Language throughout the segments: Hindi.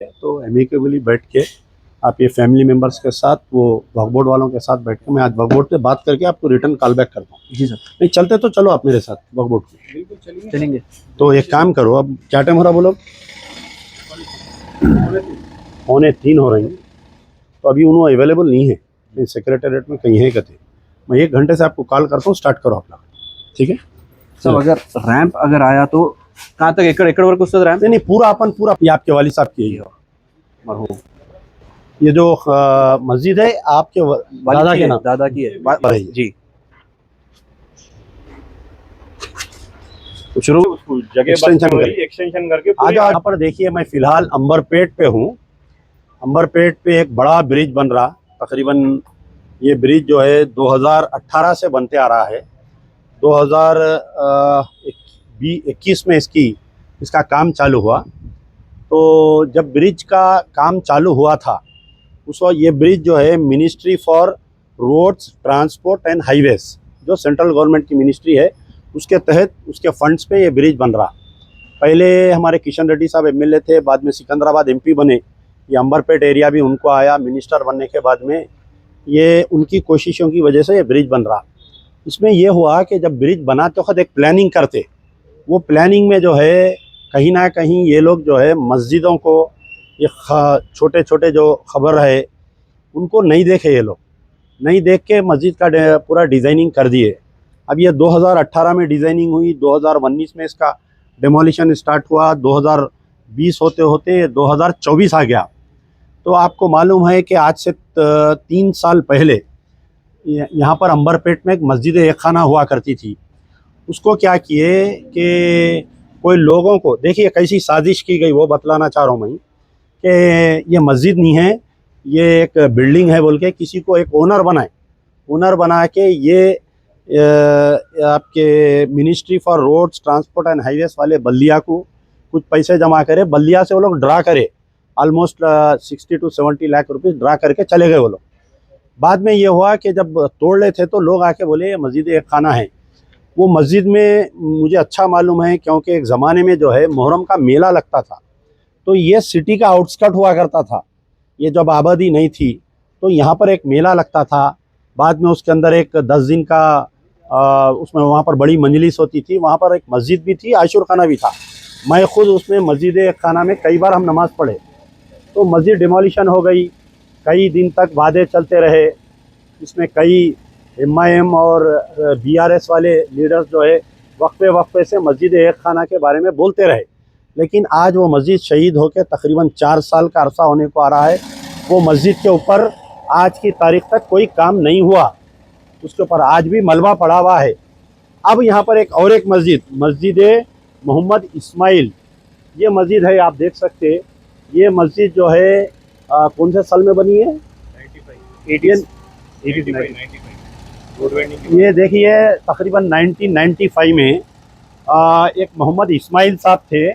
तो एमिकेबली बैठ के आप ये फैमिली मेंबर्स के साथ, वो वक्फ बोर्ड वालों के साथ बैठ के मैं आज वक्फ बोर्ड से बात करके आपको रिटर्न कॉल बैक करता हूँ। जी सर। नहीं चलते तो चलो आप मेरे साथ वक्फ बोर्ड को। बिल्कुल चलेंगे। तो एक काम करो, अब क्या टाइम हो रहा बोलो? 2:45 हो रही हैं। तो अभी उन्होंने अवेलेबल नहीं है, सेक्रेटेरिएट में कहीं है कहते। मैं 1 घंटे से आपको कॉल करता हूँ, स्टार्ट करो आप लोग, ठीक है सर? अगर रैंप अगर आया तो कहाँ तक? एकड़ वर्क उससे रैंप? नहीं पूरा अपन पूरा, ये आपके वाली साहब की है मरहूम। ये जो मस्जिद है आपके दादा के नाम? दादा की है जी। शुरू जगह एक्सटेंशन करके आज यहाँ पर देखिए, मैं फिलहाल अंबरपेट पे हूँ। अंबरपेट पे एक बड़ा ब्रिज बन रहा, तकरीबन ये ब्रिज जो है 2018 से बनते आ रहा है। 2021 में इसका काम चालू हुआ। तो जब ब्रिज का काम चालू हुआ था उस वक्त ये ब्रिज जो है ministry for roads transport and highways, जो सेंट्रल गवर्नमेंट की मिनिस्ट्री है, उसके तहत उसके फंड्स पे ये ब्रिज बन रहा। पहले हमारे किशन रेड्डी साहब एमएलए थे, बाद में सिकंदराबाद एमपी बने। ये अंबरपेट एरिया भी उनको आया, मिनिस्टर बनने के बाद में ये उनकी कोशिशों की वजह से ये ब्रिज बन रहा। इसमें यह हुआ कि जब ब्रिज बनाते वक्त एक प्लानिंग करते, वो प्लानिंग में जो है कहीं ना कहीं ये लोग जो है मस्जिदों को, ये छोटे छोटे जो खबर है उनको नहीं देखे, ये लोग नहीं देख के मस्जिद का पूरा डिज़ाइनिंग कर दिए। अब ये 2018 में डिज़ाइनिंग हुई, 2019 में इसका डेमोलिशन स्टार्ट हुआ, 2020 होते होते 2024 आ गया। तो आपको मालूम है कि आज से 3 साल पहले यहाँ पर अंबरपेट में एक मस्जिद एक खाना हुआ करती थी। उसको क्या किए कि कोई लोगों को, देखिए कैसी साजिश की गई वो बतलाना चाह रहा हूँ मैं, कि ये मस्जिद नहीं है, ये एक बिल्डिंग है बोल के किसी को एक ओनर बना के ये आपके ministry for roads transport and highways वाले बल्दिया को कुछ पैसे जमा करे, बल्दिया से वो लोग ड्रा करे, ऑलमोस्ट 60 to 70 लाख रुपये ड्रा करके चले गए वो लोग। बाद में ये हुआ कि जब तोड़ रहे थे तो लोग आके बोले ये मस्जिद एक खाना है। वो मस्जिद में मुझे अच्छा मालूम है, क्योंकि एक ज़माने में जो है मुहर्रम का मेला लगता था, तो ये सिटी का आउटस्कर्ट हुआ करता था। ये जब आबादी नहीं थी तो यहाँ पर एक मेला लगता था। बाद में उसके अंदर एक 10 दिन का उसमें वहाँ पर बड़ी मंजलिस होती थी। वहाँ पर एक मस्जिद भी थी, आशुर खाना भी था। मैं खुद उसमें मस्जिद खाना में कई बार हम नमाज़ पढ़े। तो मस्जिद डिमोलिशन हो गई, कई दिन तक वादे चलते रहे। इसमें कई MIM और BRS वाले लीडर्स जो है वक्फे से मस्जिद एक खाना के बारे में बोलते रहे, लेकिन आज वो मस्जिद शहीद होकर तकरीबन 4 साल का अरसा होने को आ रहा है। वो मस्जिद के ऊपर आज की तारीख तक कोई काम नहीं हुआ, उसके ऊपर आज भी मलबा पड़ा हुआ है। अब यहाँ पर एक मस्जिद मोहम्मद इस्माइल, ये मस्जिद है, आप देख सकते हैं। ये मस्जिद जो है कौन से साल में बनी है? 95। ये देखिए तकरीबन 1995 में एक मोहम्मद इस्माइल साहब थे,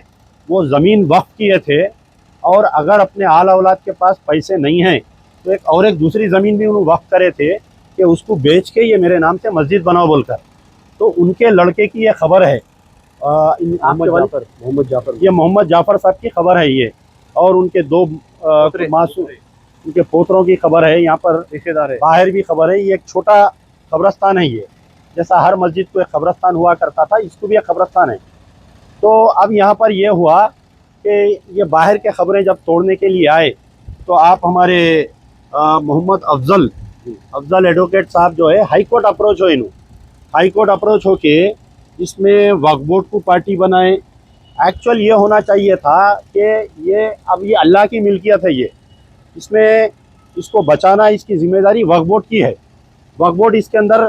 वो ज़मीन वक्फ किए थे, और अगर अपने आल औलाद के पास पैसे नहीं हैं तो एक दूसरी ज़मीन भी उन्होंने वक्फ करे थे कि उसको बेच के ये मेरे नाम से मस्जिद बनाओ बोलकर। तो उनके लड़के की ये खबर है, मोहम्मद जाफ़र, ये मोहम्मद जाफ़र साहब की खबर है ये, और उनके 2 मासूम उनके पोतरों की खबर है। यहाँ पर रिश्तेदार है, बाहर भी खबर है। ये एक छोटा कब्रस्तान है, ये जैसा हर मस्जिद को एक कब्रस्तान हुआ करता था, इसको भी एक कब्रस्तान है। तो अब यहाँ पर ये हुआ कि ये बाहर के खबरें जब तोड़ने के लिए आए तो आप हमारे मोहम्मद अफजल एडवोकेट साहब जो है हाई कोर्ट अप्रोच हो, हाई कोर्ट अप्रोच हो के इसमें वक्फ बोर्ड को पार्टी बनाए। एक्चुअल ये होना चाहिए था कि ये अल्लाह की मिल्कियत है, ये इसमें इसको बचाना इसकी जिम्मेदारी वक्फ बोर्ड की है। वक्फ बोर्ड इसके अंदर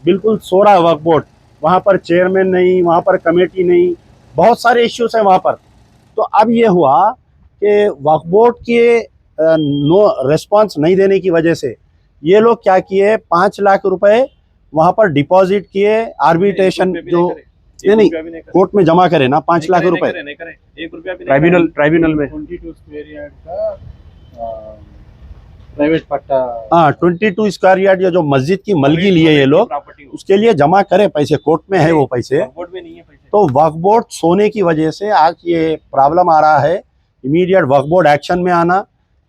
बिल्कुल सो रहा है। वक्फ बोर्ड, वहाँ पर चेयरमैन नहीं, वहाँ पर कमेटी नहीं, बहुत सारे इश्यूज हैं वहाँ पर। तो अब ये हुआ कि वक्फ बोर्ड के नो रिस्पांस नहीं देने की वजह से ये लोग क्या किए, 5 लाख रुपए वहाँ पर डिपॉजिट किए, आर्बिट्रेशन जो नहीं कोर्ट में जमा करे ना, 5 लाख रुपए ट्राइब्यूनल में। 22 स्क्वायर यार्ड का प्राइवेट पट्टा, 22 स्क्वायर यार्ड जो मस्जिद की मलगी लिए ये लोग, उसके लिए जमा करे पैसे, कोर्ट में है वो पैसे। तो वक्फ बोर्ड सोने की वजह से आज ये प्रॉब्लम आ रहा है। इमीडिएट वक्फ बोर्ड एक्शन में आना,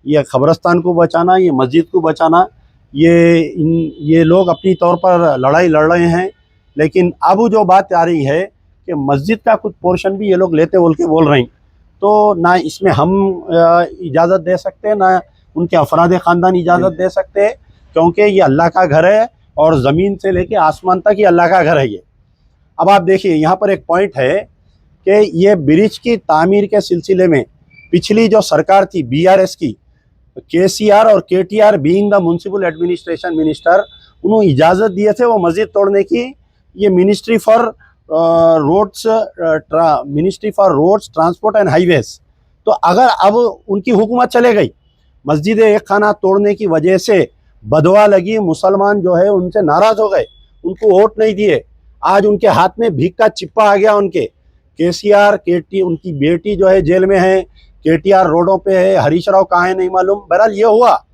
ये खबरस्तान को बचाना, ये मस्जिद को बचाना, ये लोग अपनी तौर पर लड़ाई लड़ रहे हैं। लेकिन अब जो बात आ रही है कि मस्जिद का कुछ पोर्शन भी ये लोग लेते बोल के बोल रहे हैं, तो ना इसमें हम इजाज़त दे सकते, ना उनके अफराद ख़ानदान इजाज़त दे सकते, क्योंकि ये अल्लाह का घर है और ज़मीन से लेके आसमान तक ये अल्लाह का घर है ये। अब आप देखिए यहाँ पर एक पॉइंट है कि ये ब्रिज की तामीर के सिलसिले में पिछली जो सरकार थी BRS की, KCR और KTR being the municipal administration minister, उन्होंने इजाज़त दिए थे वो मस्जिद तोड़ने की। ये ministry for roads transport and highways. तो अगर अब उनकी हुकूमत चले गई, मस्जिद एक खाना तोड़ने की वजह से बदवा लगी, मुसलमान जो है उनसे नाराज़ हो गए, उनको वोट नहीं दिए, आज उनके हाथ में भीख का चिप्पा आ गया उनके। KCR KT उनकी बेटी जो है जेल में है, KTR रोडों पे है, हरीश राव कहाँ है नहीं मालूम। बहरहाल ये हुआ,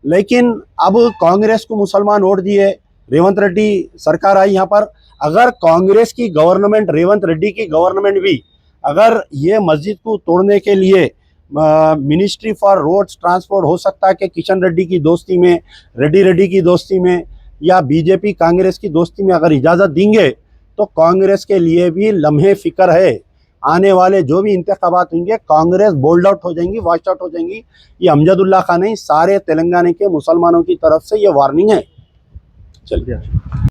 लेकिन अब कांग्रेस को मुसलमान वोट दिए, रेवंत रेड्डी सरकार आई यहाँ पर। अगर कांग्रेस की गवर्नमेंट, रेवंत रेड्डी की गवर्नमेंट भी अगर ये मस्जिद को तोड़ने के लिए मिनिस्ट्री फॉर रोड्स ट्रांसपोर्ट हो सकता है कि किशन रेड्डी की दोस्ती में, रेड्डी की दोस्ती में, या BJP कांग्रेस की दोस्ती में अगर इजाज़त देंगे, तो कांग्रेस के लिए भी लम्हे फ़िक्र है। आने वाले जो भी इंतखाबात होंगे, कांग्रेस बोल्ड आउट हो जाएंगी, वॉश आउट हो जाएंगी। ये अमजदुल्ला खान नहीं, सारे तेलंगाना के मुसलमानों की तरफ से ये वार्निंग है। चलिए।